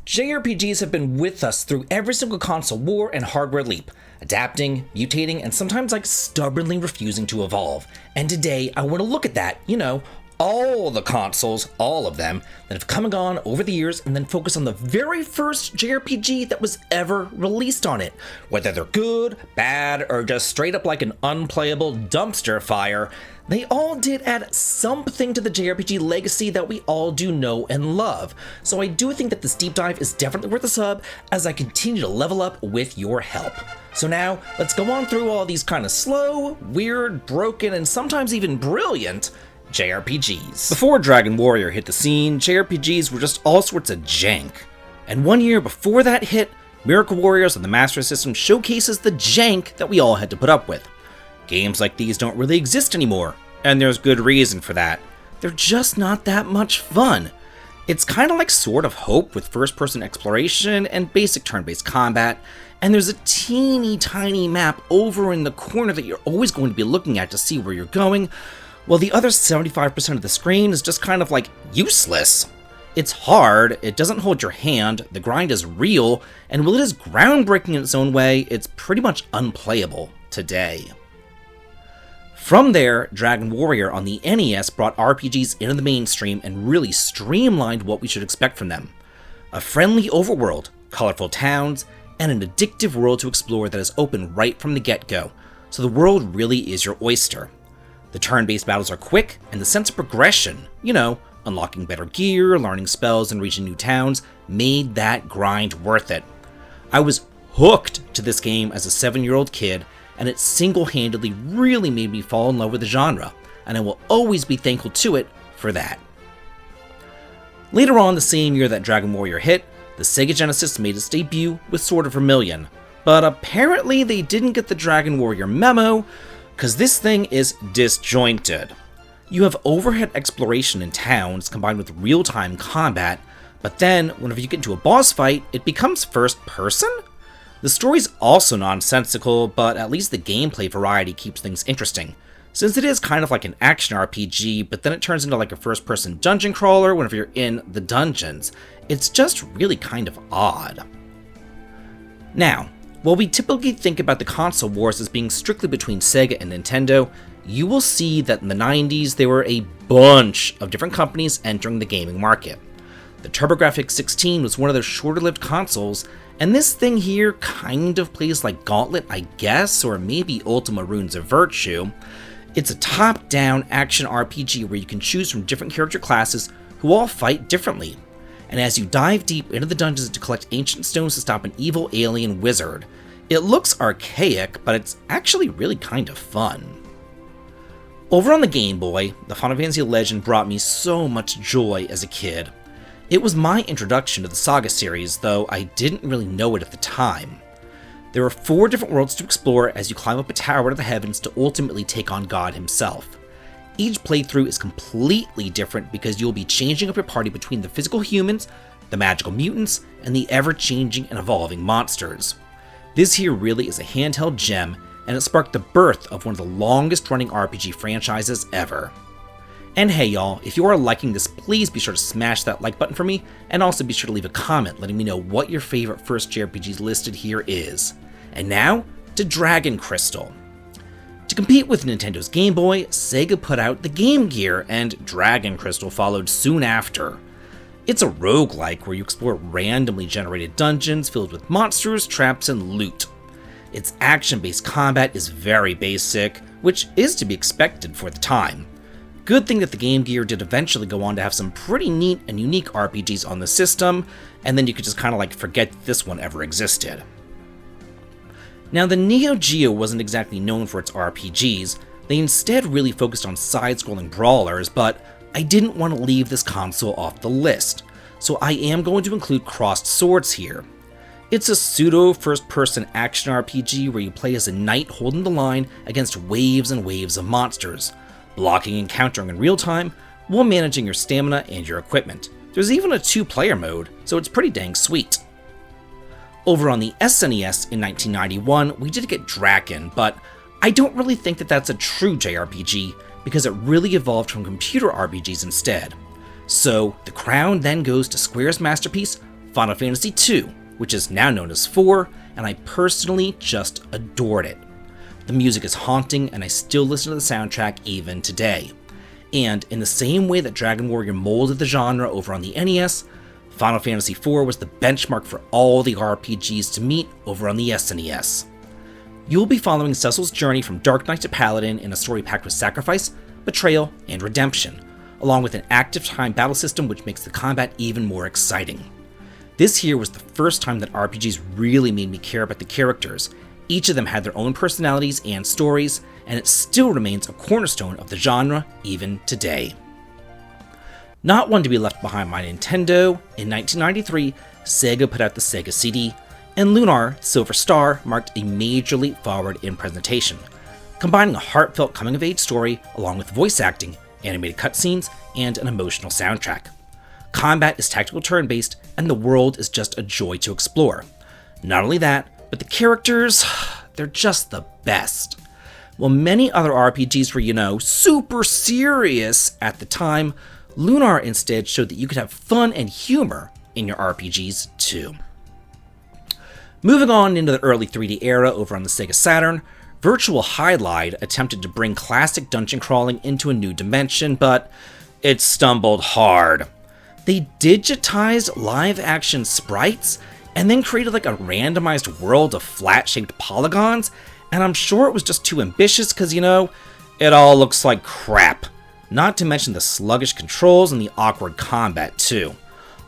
JRPGs have been with us through every single console war and hardware leap, adapting, mutating, and sometimes stubbornly refusing to evolve. And today I want to look at that, all the consoles, all of them, that have come and gone over the years, and then focus on the very first JRPG that was ever released on it. Whether they're good, bad, or just straight up like an unplayable dumpster fire, they all did add something to the JRPG legacy that we all do know and love. So I do think that this deep dive is definitely worth a sub as I continue to level up with your help. So now, let's go on through all these kind of slow, weird, broken, and sometimes even brilliant JRPGs. Before Dragon Warrior hit the scene, JRPGs were just all sorts of jank. And 1 year before that hit, Miracle Warriors on the Master System showcases the jank that we all had to put up with. Games like these don't really exist anymore, and there's good reason for that. They're just not that much fun. It's kind of like Sword of Hope with first-person exploration and basic turn-based combat, and there's a teeny tiny map over in the corner that you're always going to be looking at to see where you're going, while the other 75% of the screen is just kind of useless. It's hard, it doesn't hold your hand, the grind is real, and while it is groundbreaking in its own way, it's pretty much unplayable today. From there, Dragon Warrior on the NES brought RPGs into the mainstream and really streamlined what we should expect from them. A friendly overworld, colorful towns, and an addictive world to explore that is open right from the get-go, so the world really is your oyster. The turn-based battles are quick, and the sense of progression, unlocking better gear, learning spells, and reaching new towns, made that grind worth it. I was hooked to this game as a 7-year-old kid, and it single-handedly really made me fall in love with the genre, and I will always be thankful to it for that. Later on the same year that Dragon Warrior hit, the Sega Genesis made its debut with Sword of Vermilion, but apparently they didn't get the Dragon Warrior memo, because this thing is disjointed. You have overhead exploration in towns combined with real-time combat, but then, whenever you get into a boss fight, it becomes first-person? The story's also nonsensical, but at least the gameplay variety keeps things interesting, since it is kind of like an action RPG, but then it turns into a first-person dungeon crawler whenever you're in the dungeons. It's just really kind of odd. Now, while we typically think about the console wars as being strictly between Sega and Nintendo, you will see that in the 90s there were a bunch of different companies entering the gaming market. The TurboGrafx-16 was one of those shorter-lived consoles, and this thing here kind of plays like Gauntlet, I guess, or maybe Ultima Runes of Virtue. It's a top-down action RPG where you can choose from different character classes who all fight differently. And as you dive deep into the dungeons to collect ancient stones to stop an evil alien wizard, it looks archaic, but it's actually really kind of fun. Over on the Game Boy, the Final Fantasy Legend brought me so much joy as a kid. It was my introduction to the Saga series, though I didn't really know it at the time. There are 4 different worlds to explore as you climb up a tower to the heavens to ultimately take on God himself. Each playthrough is completely different because you'll be changing up your party between the physical humans, the magical mutants, and the ever-changing and evolving monsters. This here really is a handheld gem, and it sparked the birth of one of the longest-running RPG franchises ever. And hey y'all, if you are liking this, please be sure to smash that like button for me, and also be sure to leave a comment letting me know what your favorite first JRPGs listed here is. And now, to Dragon Crystal. To compete with Nintendo's Game Boy, Sega put out the Game Gear, and Dragon Crystal followed soon after. It's a roguelike where you explore randomly generated dungeons filled with monsters, traps, and loot. Its action-based combat is very basic, which is to be expected for the time. Good thing that the Game Gear did eventually go on to have some pretty neat and unique RPGs on the system, and then you could just kind of forget that this one ever existed. Now, the Neo Geo wasn't exactly known for its RPGs, they instead really focused on side-scrolling brawlers, but I didn't want to leave this console off the list, so I am going to include Crossed Swords here. It's a pseudo first-person action RPG where you play as a knight holding the line against waves and waves of monsters, blocking and countering in real time while managing your stamina and your equipment. There's even a 2-player mode, so it's pretty dang sweet. Over on the SNES in 1991, we did get Draken, but I don't really think that that's a true JRPG because it really evolved from computer RPGs instead. So the crown then goes to Square's masterpiece, Final Fantasy II, which is now known as 4, and I personally just adored it. The music is haunting, and I still listen to the soundtrack even today. And in the same way that Dragon Warrior molded the genre over on the NES, Final Fantasy IV was the benchmark for all the RPGs to meet over on the SNES. You'll be following Cecil's journey from Dark Knight to Paladin in a story packed with sacrifice, betrayal, and redemption, along with an active time battle system which makes the combat even more exciting. This here was the first time that RPGs really made me care about the characters. Each of them had their own personalities and stories, and it still remains a cornerstone of the genre even today. Not one to be left behind by Nintendo, in 1993, Sega put out the Sega CD, and Lunar Silver Star marked a major leap forward in presentation, combining a heartfelt coming-of-age story along with voice acting, animated cutscenes, and an emotional soundtrack. Combat is tactical turn-based, and the world is just a joy to explore. Not only that, but the characters, they're just the best. While many other RPGs were, super serious at the time, Lunar instead showed that you could have fun and humor in your RPGs too. Moving on into the early 3D era over on the Sega Saturn, Virtual Highlight attempted to bring classic dungeon crawling into a new dimension, but it stumbled hard. They digitized live-action sprites and then created a randomized world of flat-shaped polygons, and I'm sure it was just too ambitious because, it all looks like crap. Not to mention the sluggish controls and the awkward combat too.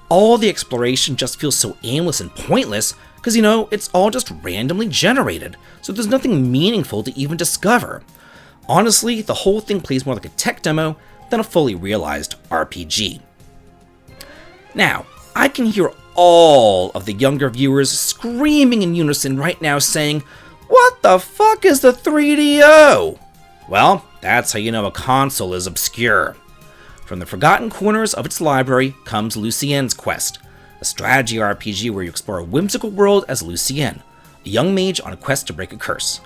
All the exploration just feels so aimless and pointless because, it's all just randomly generated, so there's nothing meaningful to even discover. Honestly, the whole thing plays more like a tech demo than a fully realized RPG. Now, I can hear all of the younger viewers screaming in unison right now saying, "What the fuck is the 3DO?" Well, that's how you know a console is obscure. From the forgotten corners of its library comes Lucien's Quest, a strategy RPG where you explore a whimsical world as Lucien, a young mage on a quest to break a curse.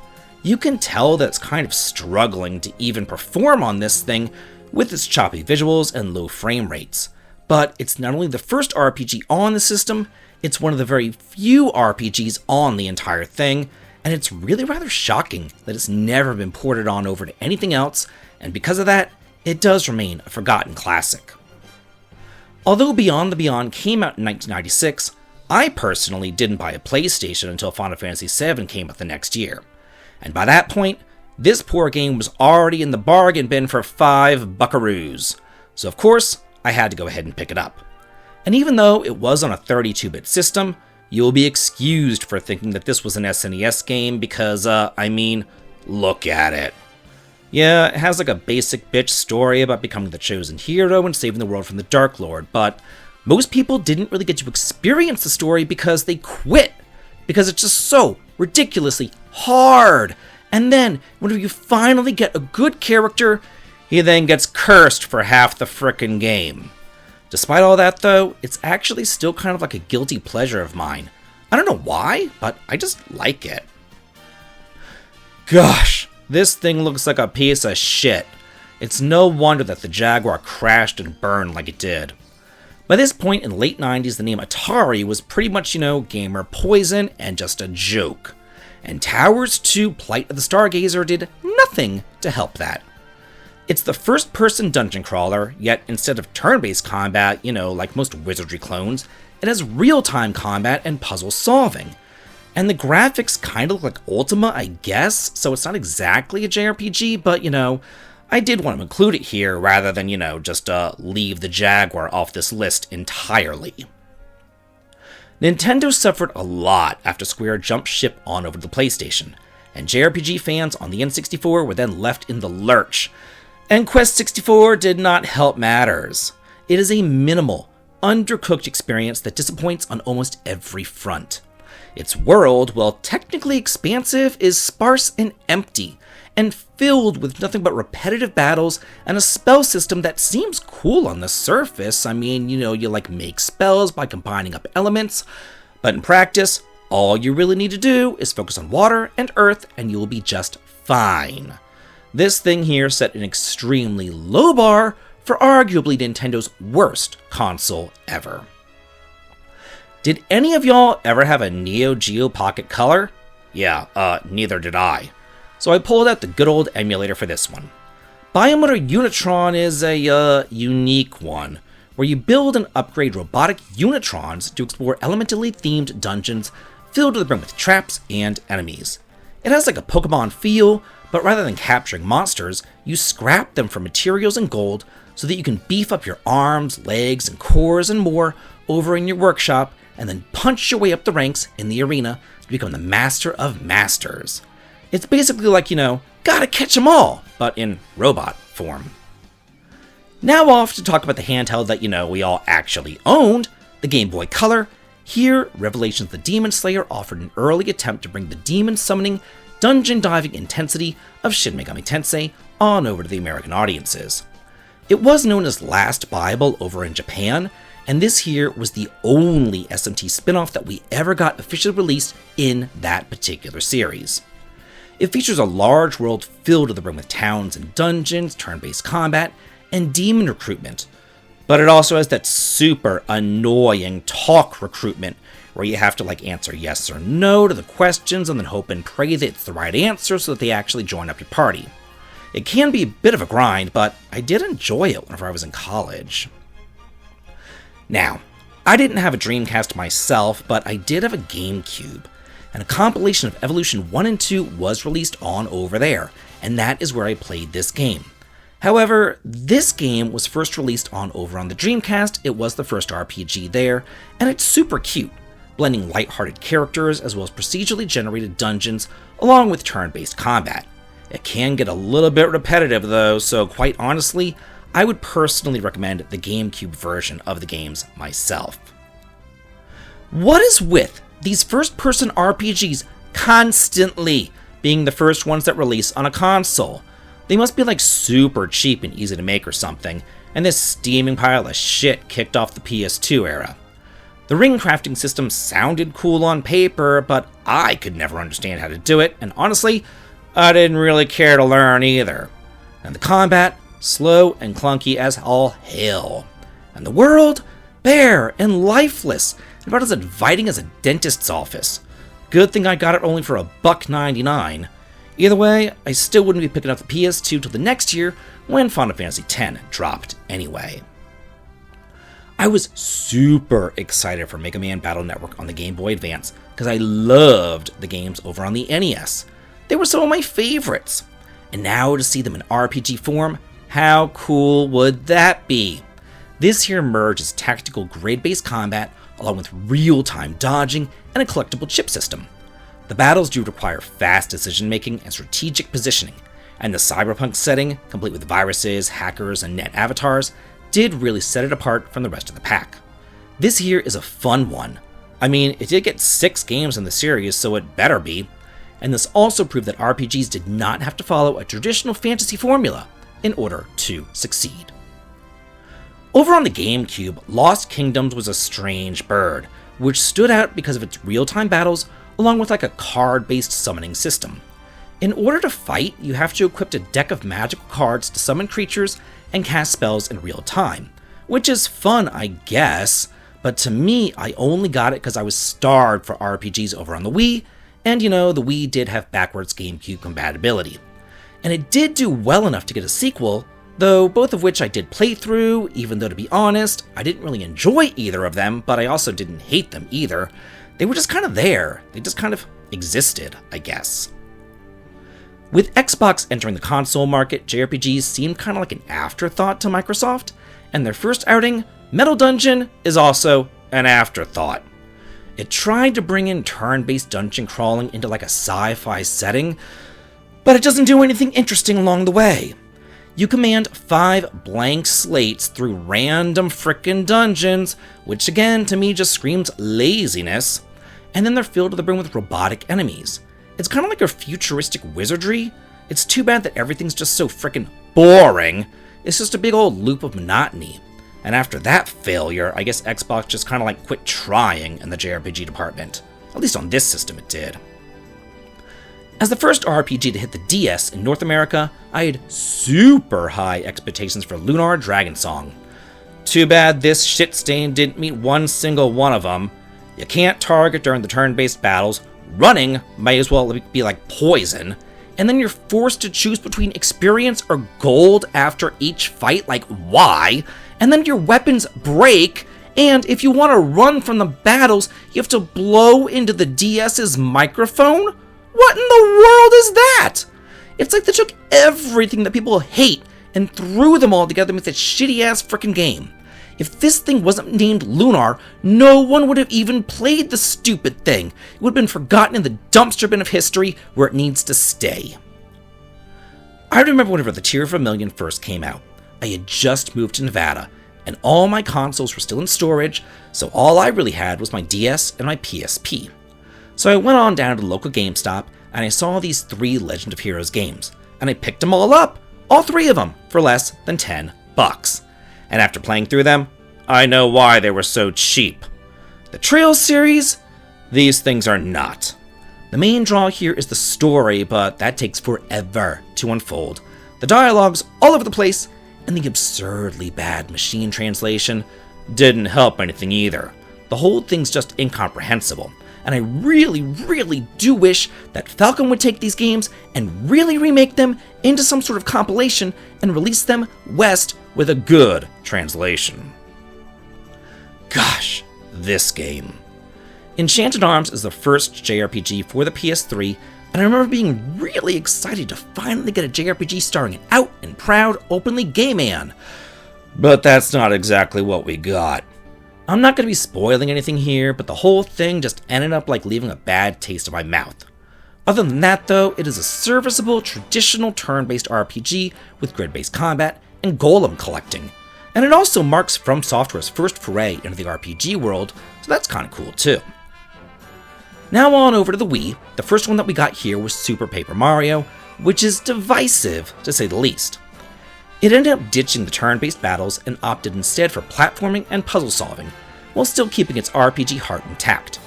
You can tell that it's kind of struggling to even perform on this thing with its choppy visuals and low frame rates. But it's not only the first RPG on the system, it's one of the very few RPGs on the entire thing, and it's really rather shocking that it's never been ported on over to anything else, and because of that, it does remain a forgotten classic. Although Beyond the Beyond came out in 1996, I personally didn't buy a PlayStation until Final Fantasy VII came out the next year. And by that point, this poor game was already in the bargain bin for $5. So of course, I had to go ahead and pick it up. And even though it was on a 32-bit system, you'll be excused for thinking that this was an SNES game because, look at it. Yeah, it has a basic bitch story about becoming the chosen hero and saving the world from the Dark Lord, but most people didn't really get to experience the story because they quit, because it's just so ridiculously hard. And then, whenever you finally get a good character, he then gets cursed for half the frickin' game. Despite all that though, it's actually still kind of like a guilty pleasure of mine. I don't know why, but I just like it. Gosh, this thing looks like a piece of shit. It's no wonder that the Jaguar crashed and burned like it did. By this point in the late 90s, the name Atari was pretty much, gamer poison and just a joke. And Towers 2 Plight of the Stargazer did nothing to help that. It's the first-person dungeon crawler, yet instead of turn-based combat, like most Wizardry clones, it has real-time combat and puzzle solving. And the graphics kind of look like Ultima, I guess, so it's not exactly a JRPG, but, I did want to include it here rather than, just leave the Jaguar off this list entirely. Nintendo suffered a lot after Square jumped ship on over to the PlayStation, and JRPG fans on the N64 were then left in the lurch. And Quest 64 did not help matters. It is a minimal, undercooked experience that disappoints on almost every front. Its world, while technically expansive, is sparse and empty, and filled with nothing but repetitive battles and a spell system that seems cool on the surface. You make spells by combining up elements, but in practice, all you really need to do is focus on water and earth and you'll be just fine. This thing here set an extremely low bar for arguably Nintendo's worst console ever. Did any of y'all ever have a Neo Geo Pocket Color? Yeah, neither did I. So I pulled out the good old emulator for this one. Biomotor Unitron is a, unique one, where you build and upgrade robotic Unitrons to explore elementally themed dungeons filled to the brim with traps and enemies. It has like a Pokemon feel, but rather than capturing monsters, you scrap them for materials and gold so that you can beef up your arms, legs, and cores and more over in your workshop, and then punch your way up the ranks in the arena to become the master of masters. It's basically like, gotta catch 'em all, but in robot form. Now off to talk about the handheld that, we all actually owned, the Game Boy Color. Here, Revelations the Demon Slayer offered an early attempt to bring the demon summoning, dungeon diving intensity of Shin Megami Tensei on over to the American audiences. It was known as Last Bible over in Japan, and this here was the only SMT spin-off that we ever got officially released in that particular series. It features a large world filled to the brim with towns and dungeons, turn-based combat, and demon recruitment. But it also has that super annoying talk recruitment where you have to answer yes or no to the questions and then hope and pray that it's the right answer so that they actually join up your party. It can be a bit of a grind, but I did enjoy it whenever I was in college. Now, I didn't have a Dreamcast myself, but I did have a GameCube, and a compilation of Evolution 1 and 2 was released on over there, and that is where I played this game. However, this game was first released on over on the Dreamcast. It was the first RPG there, and it's super cute, blending lighthearted characters as well as procedurally generated dungeons along with turn-based combat. It can get a little bit repetitive though, so quite honestly, I would personally recommend the GameCube version of the games myself. What is with these first-person RPGs constantly being the first ones that release on a console? They must be super cheap and easy to make or something, and this steaming pile of shit kicked off the PS2 era. The ring crafting system sounded cool on paper, but I could never understand how to do it, and honestly, I didn't really care to learn either. And the combat, slow and clunky as all hell. And the world, bare and lifeless, and about as inviting as a dentist's office. Good thing I got it only for $1.99. Either way, I still wouldn't be picking up the PS2 till the next year when Final Fantasy X dropped anyway. I was super excited for Mega Man Battle Network on the Game Boy Advance because I loved the games over on the NES. They were some of my favorites. And now to see them in RPG form, how cool would that be? This here merges tactical grid-based combat along with real-time dodging and a collectible chip system. The battles do require fast decision-making and strategic positioning, and the cyberpunk setting, complete with viruses, hackers, and net avatars, did really set it apart from the rest of the pack. This here is a fun one. I mean, it did get 6 games in the series, so it better be. And this also proved that RPGs did not have to follow a traditional fantasy formula in order to succeed. Over on the GameCube, Lost Kingdoms was a strange bird, which stood out because of its real-time battles along with a card-based summoning system. In order to fight, you have to equip a deck of magical cards to summon creatures and cast spells in real time, which is fun, I guess, but to me, I only got it because I was starved for RPGs over on the Wii, and the Wii did have backwards GameCube compatibility. And it did do well enough to get a sequel, though both of which I did play through, even though to be honest, I didn't really enjoy either of them, but I also didn't hate them either. They were just kind of there. They just kind of existed, I guess. With Xbox entering the console market, JRPGs seemed kind of like an afterthought to Microsoft, and their first outing, Metal Dungeon, is also an afterthought. It tried to bring in turn-based dungeon crawling into a sci-fi setting, but it doesn't do anything interesting along the way. You command 5 blank slates through random frickin' dungeons, which again to me just screams laziness, and then they're filled to the brim with robotic enemies. It's kind of like a futuristic wizardry. It's too bad that everything's just so frickin' boring. It's just a big old loop of monotony. And after that failure, I guess Xbox just kind of quit trying in the JRPG department. At least on this system it did. As the first RPG to hit the DS in North America, I had super high expectations for Lunar Dragon Song. Too bad this shit stain didn't meet one single one of them. You can't target during the turn-based battles, running might as well be like poison, and then you're forced to choose between experience or gold after each fight, like why? And then your weapons break, and if you want to run from the battles, you have to blow into the DS's microphone? What in the world is that? It's like they took everything that people hate and threw them all together with that shitty-ass frickin' game. If this thing wasn't named Lunar, no one would have even played the stupid thing. It would have been forgotten in the dumpster bin of history where it needs to stay. I remember whenever the Tier of Vermilion first came out. I had just moved to Nevada, and all my consoles were still in storage, so all I really had was my DS and my PSP. So I went on down to the local GameStop, and I saw these 3 Legend of Heroes games, and I picked them all up, all 3 of them, for less than $10. And after playing through them, I know why they were so cheap. The Trails series? These things are not. The main draw here is the story, but that takes forever to unfold. The dialogue's all over the place, and the absurdly bad machine translation didn't help anything either. The whole thing's just incomprehensible, and I really, really do wish that Falcom would take these games and really remake them into some sort of compilation and release them west with a good translation. Gosh, this game. Enchanted Arms is the first JRPG for the PS3, and I remember being really excited to finally get a JRPG starring an out and proud, openly gay man. But that's not exactly what we got. I'm not going to be spoiling anything here, but the whole thing just ended up like leaving a bad taste in my mouth. Other than that though, it is a serviceable, traditional turn-based RPG with grid-based combat and golem collecting. And it also marks From Software's first foray into the RPG world, so that's kinda cool too. Now on over to the Wii. The first one that we got here was Super Paper Mario, which is divisive to say the least. It ended up ditching the turn-based battles and opted instead for platforming and puzzle solving, while still keeping its RPG heart intact.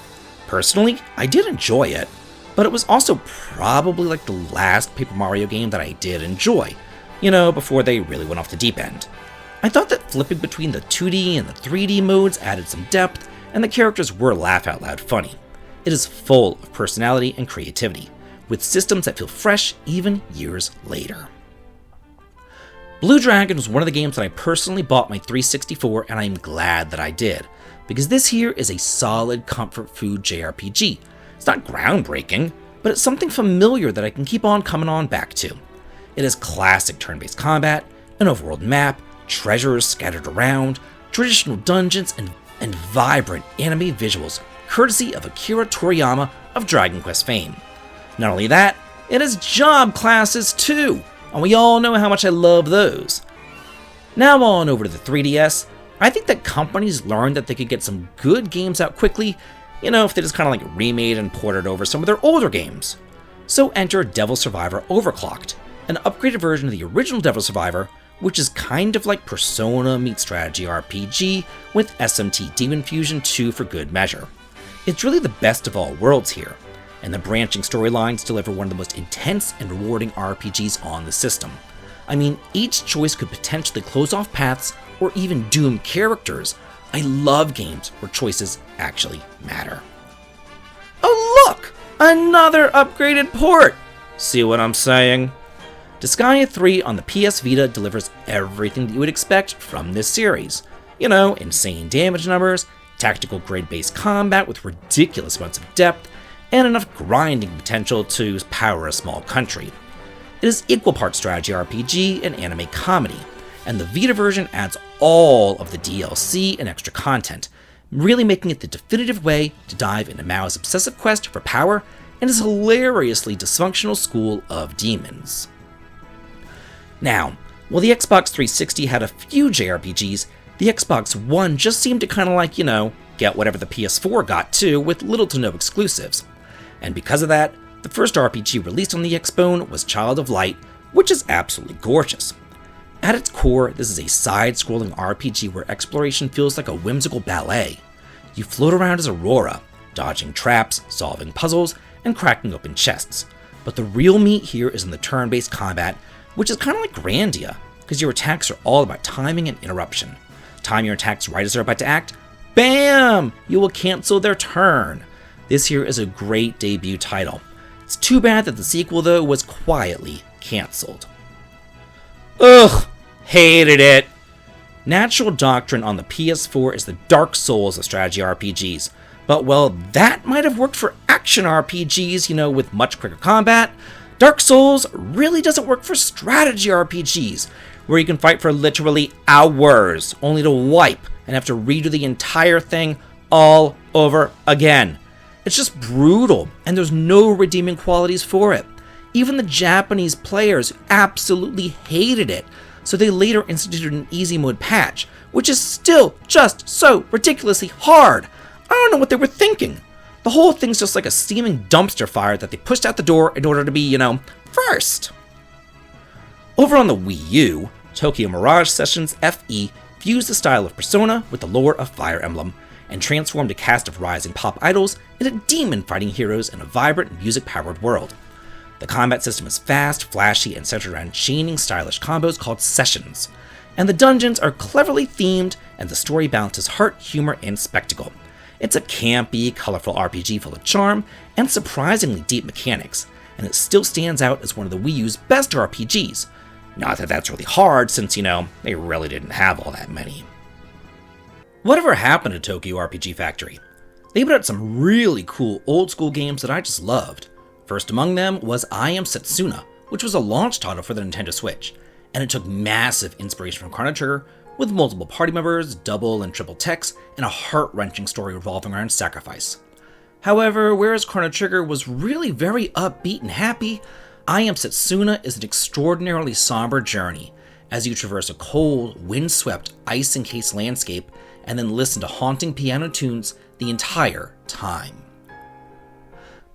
Personally, I did enjoy it, but it was also probably like the last Paper Mario game that I did enjoy, before they really went off the deep end. I thought that flipping between the 2D and the 3D modes added some depth, and the characters were laugh-out-loud funny. It is full of personality and creativity, with systems that feel fresh even years later. Blue Dragon was one of the games that I personally bought my 360 for, and I'm glad that I did, because this here is a solid comfort food JRPG. It's not groundbreaking, but it's something familiar that I can keep on coming on back to. It has classic turn-based combat, an overworld map, treasures scattered around, traditional dungeons, and vibrant anime visuals, courtesy of Akira Toriyama of Dragon Quest fame. Not only that, it has job classes too, and we all know how much I love those. Now on over to the 3DS, I think that companies learned that they could get some good games out quickly, if they just kind of like remade and ported over some of their older games. So enter Devil Survivor Overclocked, an upgraded version of the original Devil Survivor, which is kind of like Persona meets strategy RPG with SMT Demon Fusion 2 for good measure. It's really the best of all worlds here, and the branching storylines deliver one of the most intense and rewarding RPGs on the system. I mean, each choice could potentially close off paths or even doom characters. I love games where choices actually matter. Oh look! Another upgraded port! See what I'm saying? Disgaea 3 on the PS Vita delivers everything that you would expect from this series. Insane damage numbers, tactical grade-based combat with ridiculous amounts of depth, and enough grinding potential to power a small country. It is equal parts strategy RPG and anime comedy, and the Vita version adds all of the DLC and extra content, really making it the definitive way to dive into Mao's obsessive quest for power and his hilariously dysfunctional school of demons. Now, while the Xbox 360 had a few JRPGs, the Xbox One just seemed to kind of like, get whatever the PS4 got too, with little to no exclusives. And because of that, the first RPG released on the Xbone was Child of Light, which is absolutely gorgeous. At its core, this is a side-scrolling RPG where exploration feels like a whimsical ballet. You float around as Aurora, dodging traps, solving puzzles, and cracking open chests. But the real meat here is in the turn-based combat, which is kind of like Grandia, because your attacks are all about timing and interruption. Time your attacks right as they're about to act, BAM! You will cancel their turn. This here is a great debut title. It's too bad that the sequel, though, was quietly cancelled. Ugh! Hated it! Natural Doctrine on the PS4 is the Dark Souls of strategy RPGs. But, well, that might have worked for action RPGs, with much quicker combat. Dark Souls really doesn't work for strategy RPGs, where you can fight for literally hours, only to wipe and have to redo the entire thing all over again. It's just brutal, and there's no redeeming qualities for it. Even the Japanese players absolutely hated it, so they later instituted an easy mode patch, which is still just so ridiculously hard. I don't know what they were thinking. The whole thing's just like a steaming dumpster fire that they pushed out the door in order to be, first. Over on the Wii U, Tokyo Mirage Sessions FE fused the style of Persona with the lore of Fire Emblem, and transformed a cast of rising pop idols into demon-fighting heroes in a vibrant, music-powered world. The combat system is fast, flashy, and centered around chaining stylish combos called sessions, and the dungeons are cleverly themed, and the story balances heart, humor, and spectacle. It's a campy, colorful RPG full of charm and surprisingly deep mechanics, and it still stands out as one of the Wii U's best RPGs. Not that that's really hard, since, they really didn't have all that many. Whatever happened to Tokyo RPG Factory? They put out some really cool old-school games that I just loved. First among them was I Am Setsuna, which was a launch title for the Nintendo Switch, and it took massive inspiration from Chrono Trigger, with multiple party members, double and triple techs, and a heart-wrenching story revolving around sacrifice. However, whereas Chrono Trigger was really very upbeat and happy, I Am Setsuna is an extraordinarily somber journey, as you traverse a cold, wind-swept, ice-encased landscape and then listen to haunting piano tunes the entire time.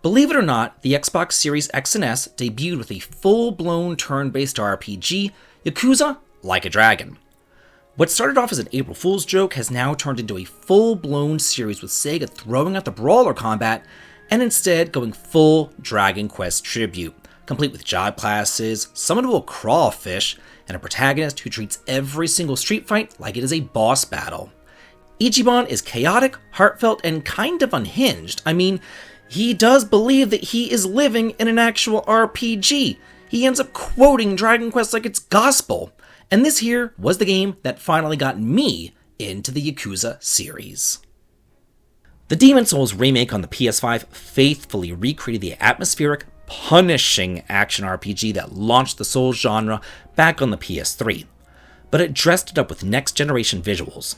Believe it or not, the Xbox Series X and S debuted with a full-blown turn-based RPG, Yakuza Like a Dragon. What started off as an April Fool's joke has now turned into a full-blown series with Sega throwing out the brawler combat and instead going full Dragon Quest tribute, complete with job classes, summonable crawfish, and a protagonist who treats every single street fight like it is a boss battle. Ichiban is chaotic, heartfelt, and kind of unhinged. I mean, he does believe that he is living in an actual RPG. He ends up quoting Dragon Quest like it's gospel. And this here was the game that finally got me into the Yakuza series. The Demon Souls remake on the PS5 faithfully recreated the atmospheric, punishing action RPG that launched the Souls genre back on the PS3, but it dressed it up with next-generation visuals.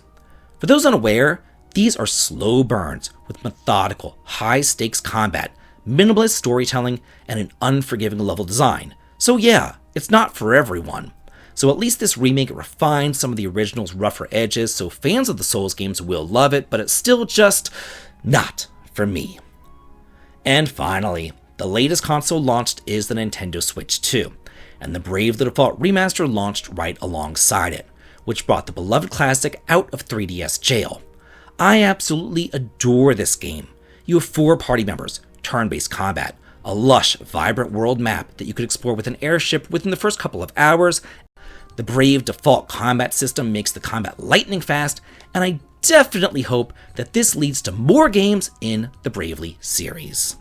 For those unaware, these are slow burns with methodical, high-stakes combat, minimalist storytelling, and an unforgiving level design. So yeah, it's not for everyone. So at least this remake refined some of the original's rougher edges, so fans of the Souls games will love it, but it's still just not for me. And finally, the latest console launched is the Nintendo Switch 2, and the Brave the Default remaster launched right alongside it, which brought the beloved classic out of 3DS jail. I absolutely adore this game. You have 4 party members, turn-based combat, a lush, vibrant world map that you could explore with an airship within the first couple of hours. The Brave default combat system makes the combat lightning fast, and I definitely hope that this leads to more games in the Bravely series.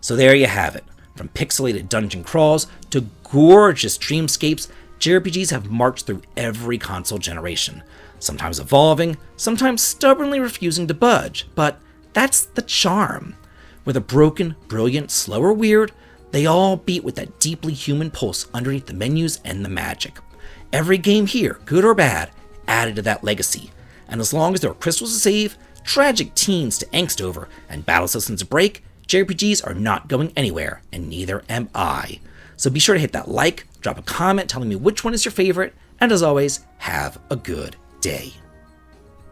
So there you have it. From pixelated dungeon crawls to gorgeous dreamscapes, JRPGs have marched through every console generation, sometimes evolving, sometimes stubbornly refusing to budge, but that's the charm. Whether broken, brilliant, slow, or weird, they all beat with that deeply human pulse underneath the menus and the magic. Every game here, good or bad, added to that legacy, and as long as there are crystals to save, tragic teens to angst over, and battle systems to break, JRPGs are not going anywhere, and neither am I. So be sure to hit that like, drop a comment telling me which one is your favorite, and as always, have a good day.